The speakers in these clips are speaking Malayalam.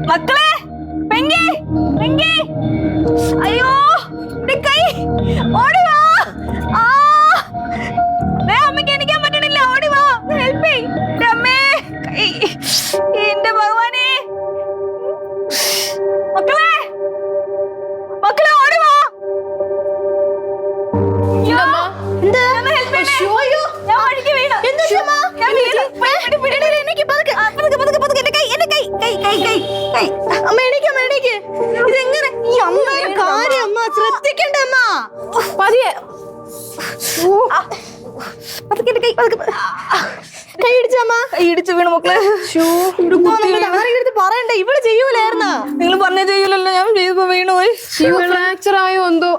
മക്കളെ പെങ്കി പെങ്കി അയ്യോ കൈ ഓടി വാ ആ അമ്മയ്ക്ക് എണിക്കാൻ പറ്റണില്ല ഓടി വാ ഹെൽപ്പ് അമ്മേ കൈ എന്റെ ഭഗവാനെ മക്കളെ മക്കളെ ഓടി വാ ഇതെങ്ങനെ ഈ അമ്മയുടെ കാര്യം അമ്മ ശ്രദ്ധിക്കണ്ടേ അമ്മ പതിയെ കൈ ഇടിച്ചമ്മ കൈ ഇടിച്ചു വീണു മക്കളെ പറയണ്ടേ ഇവള് ചെയ്യൂലായിരുന്ന നിങ്ങൾ പറഞ്ഞ ചെയ്യൂലല്ലോ ഞാൻ ചെയ്തപ്പോ വീണു പോയി ഫ്രാക്ചർ ആയോ എന്തോ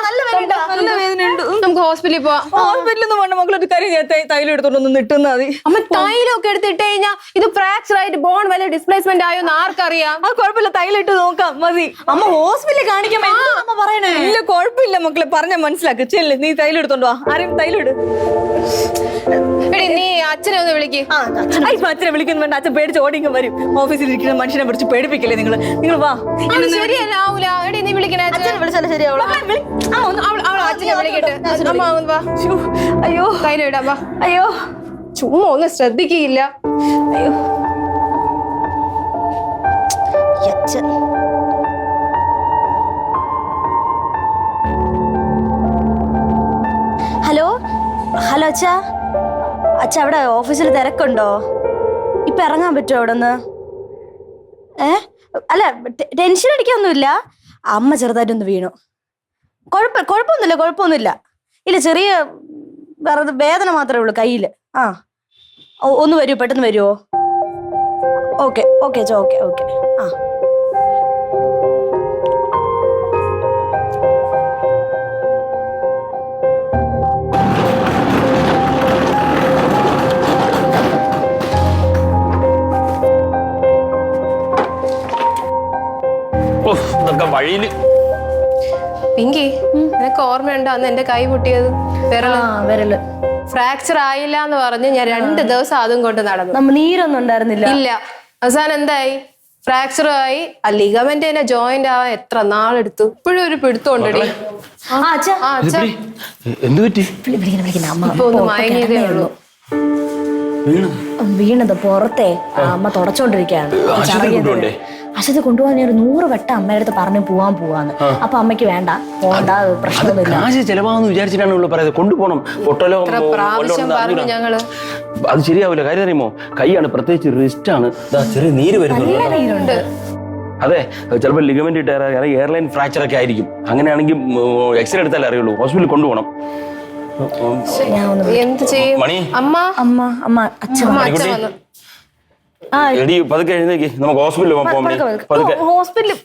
നല്ല വേദന ഉണ്ട് നമുക്ക് ഹോസ്പിറ്റലിൽ പോവാം ഹോസ്പിറ്റലിൽ നിന്ന് വേണ്ട മക്കളൊരു കാര്യം തൈലം എടുത്തോണ്ടൊന്ന് നിട്ടുന്നാ മതി അമ്മ തൈലൊക്കെ എടുത്തിട്ട് കഴിഞ്ഞാൽ ഇത് ഫ്രാക്ചർ ആയിട്ട് ബോൺ വല്ല ഡിസ്പ്ലേസ്മെന്റ് ആയോ എന്ന് ആർക്കറിയാം ആ കുഴപ്പമില്ല തൈലം ഇട്ട് നോക്കാം മതി അമ്മ ഹോസ്പിറ്റലിൽ കാണിക്കാൻ അമ്മ പറയണേ ഇല്ല കുഴപ്പമില്ല മക്കളെ പറഞ്ഞ മനസ്സിലാക്ക് ചെല്ല് നീ തൈലം എടുത്തോണ്ട് വാ ആരെയും തൈലം ഇട് എടി നീ അച്ഛനെ ഒന്ന് വിളിക്ക് അച്ഛനെ വിളിക്കുന്നു വേണ്ട അച്ഛൻ പേടിച്ച് ഓടിങ്ങ് വരും ഓഫീസിൽ ഇരിക്കുന്ന മനുഷ്യനെ പിടിച്ച് പേടിപ്പിക്കല്ലേ നിങ്ങൾ വാ ശരിയല്ല ആവൂല എടി നീ വിളിക്കണേ അച്ഛനെ വിളിച്ചാലും ശരിയാവൂല അച്ഛനെ വിളിക്കട്ടെ അമ്മ വാ അയ്യോ തൈലം ഇടാം വാ അയ്യോ ചുമ്മാ ഒന്നും ശ്രദ്ധിക്കയില്ല അയ്യോ ഹലോ ഹലോ അച്ഛാ അച്ഛാ അവിടെ ഓഫീസിൽ തിരക്കുണ്ടോ ഇപ്പൊ ഇറങ്ങാൻ പറ്റുമോ അവിടെ നിന്ന് അല്ല ടെൻഷൻ അടിക്കൊന്നുമില്ല അമ്മ ചെറുതായിട്ടൊന്ന് വീണു കുഴപ്പമൊന്നുമില്ല ഇല്ല ചെറിയ വേദന മാത്രമേ ഉള്ളൂ കയ്യിൽ ആ ഒന്ന് വരൂ പെട്ടെന്ന് വരുമോ ഓക്കെ അച്ഛാ ഓക്കെ ആ വഴിയില് പിങ്കി നിനക്ക് ഓർമ്മയുണ്ടോ അന്ന് എന്റെ കൈ പൊട്ടിയത് വിരല് ഫ്രാക്ചർ ആയില്ല എന്ന് പറഞ്ഞ് ഞാൻ 2 ദിവസം അതും കൊണ്ട് നടന്നു നീരൊന്നും ഉണ്ടായിരുന്നില്ല ഇല്ല അവസാനം എന്തായി ഫ്രാക്ചർ ആയി ആ ലിഗമെന്റ് തന്നെ ജോയിന്റ് ആവാൻ എത്ര നാളെടുത്തു ഇപ്പോഴും ഒരു പിടുത്തമുണ്ടടി ഇപ്പൊ ഒന്ന് മയങ്ങിയതേ ഉള്ളൂ വീണത് പുറത്തെ അമ്മ തുടച്ചോണ്ടിരിക്കുകയാണ് അശ്വതി കൊണ്ടുപോകാൻ ഞാൻ 100 വട്ടം അമ്മയുടെ അടുത്ത് പറഞ്ഞു പോവാന്ന് അപ്പൊ അമ്മയ്ക്ക് വേണ്ട പോണ്ട പ്രശ്നമൊന്നുമില്ല ചെലവാന്ന് വിചാരിച്ചിട്ടാണ് പറയുന്നത് കൊണ്ടുപോകണം പൊട്ടലോ ഞങ്ങള് അത് ശരിയാവില്ല കാര്യം അറിയുമോ കൈയാണ് പ്രത്യേകിച്ച് റിസ്റ്റ് ആണ് ചെറിയ നീര് വരുന്നുണ്ട് അതെ ചിലപ്പോൾ ലിഗമെന്റ് എയർലൈൻ ഫ്രാക്ചർ ഒക്കെ ആയിരിക്കും അങ്ങനെയാണെങ്കിൽ എക്സ്റേ എടുത്താലേ അറിയുള്ളൂ ഹോസ്പിറ്റലിൽ കൊണ്ടുപോകണം എന്ത് ചെയ്യും മണി അമ്മ അച്ഛൻ പതുക്കെ എഴുന്നേക്ക് നമുക്ക് ഹോസ്പിറ്റലിൽ പോകാം ഹോസ്പിറ്റലിൽ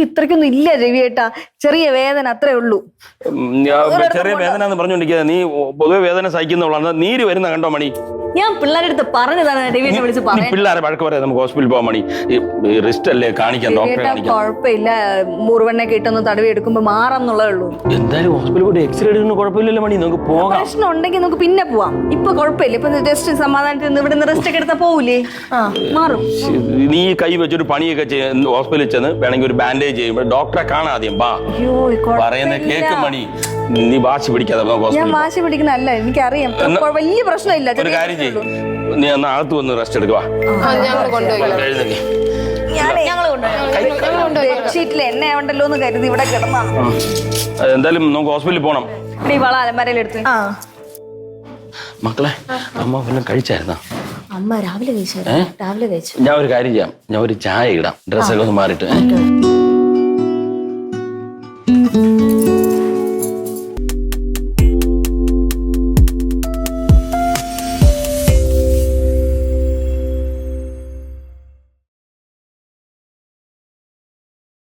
ഇത്രയ്ക്കൊന്നും ഇല്ല രവിയേട്ടാ ചെറിയ വേദന അത്രേ ഉള്ളൂ ചെറിയ വേദന എന്ന് പറഞ്ഞോണ്ടിരിക്കുക നീ പൊതുവെ വേദന സഹിക്കുന്നവളാണ് നീര് വരുന്ന കണ്ടോ മണി ഞാൻ പിള്ളേരുടെ അടുത്ത് പറഞ്ഞതാണ് രവിയെ വിളിച്ച് പറയാം പിള്ളേരെ വഴക്ക് പറയാം നമുക്ക് ഹോസ്പിറ്റലിൽ പോകാൻ മണി റിസ്റ്റ് അല്ലേ കാണിക്കാം ഡോക്ടറെ കാണിക്കാം കുഴപ്പമില്ല മുറിവെണ്ണയൊക്കെ ഇട്ടൊന്ന് തടവി എടുക്കുമ്പോ മാറാന്നുള്ളേ ഉള്ളൂ എന്തായാലും ഹോസ്പിറ്റലിൽ കൂടി എക്സ്റേ എടുക്കുന്ന കുഴപ്പമില്ലല്ലോ മണി നമുക്ക് പോകാം പ്രശ്നം ഉണ്ടെങ്കിൽ നമുക്ക് പിന്നെ പോവാം ഇപ്പൊ കുഴപ്പമില്ല ഇപ്പൊ ജസ്റ്റ് സമാധാനത്തിൽ ഇവിടെ നിന്ന് റെസ്റ്റ് ഒക്കെ എടുത്താ പോവൂലേ മാറും നീ കൈ വെച്ചൊരു പണിയൊക്കെ ഹോസ്പിറ്റലിൽ ചെന്ന് വേണമെങ്കിൽ ഒരു ബാൻഡേജ് ചെയ്യുമ്പോൾ ഡോക്ടറെ കാണാം ആദ്യം വാ പറയുന്ന കേക്ക് മണി നീ വാശി പിടിക്കാതെ ഞാൻ വാശി പിടിക്കുന്നല്ല എനിക്കറിയാം വലിയ പ്രശ്നമില്ല ഒരു കാര്യം ചെയ്യും നീ ഒന്ന് അകത്ത് വന്ന് റെസ്റ്റ് എടുക്കുക ബെഡ്ഷീറ്റിൽ എണ്ണ ഉണ്ടല്ലോ എന്ന് കരുതി ഇവിടെ കിടന്നാണ് എന്തായാലും നമുക്ക് ഹോസ്പിറ്റലിൽ പോകണം അലമാരയിലെടുത്ത് മക്കളെ അമ്മ വല്ലതും കഴിച്ചായിരുന്നോ അമ്മ രാവിലെ കഴിച്ചു ഞാൻ ഒരു കാര്യം ചെയ്യാം ഞാൻ ഒരു ചായ ഇടാം ഡ്രസ്സൊക്കെ ഒന്ന് മാറിയിട്ട്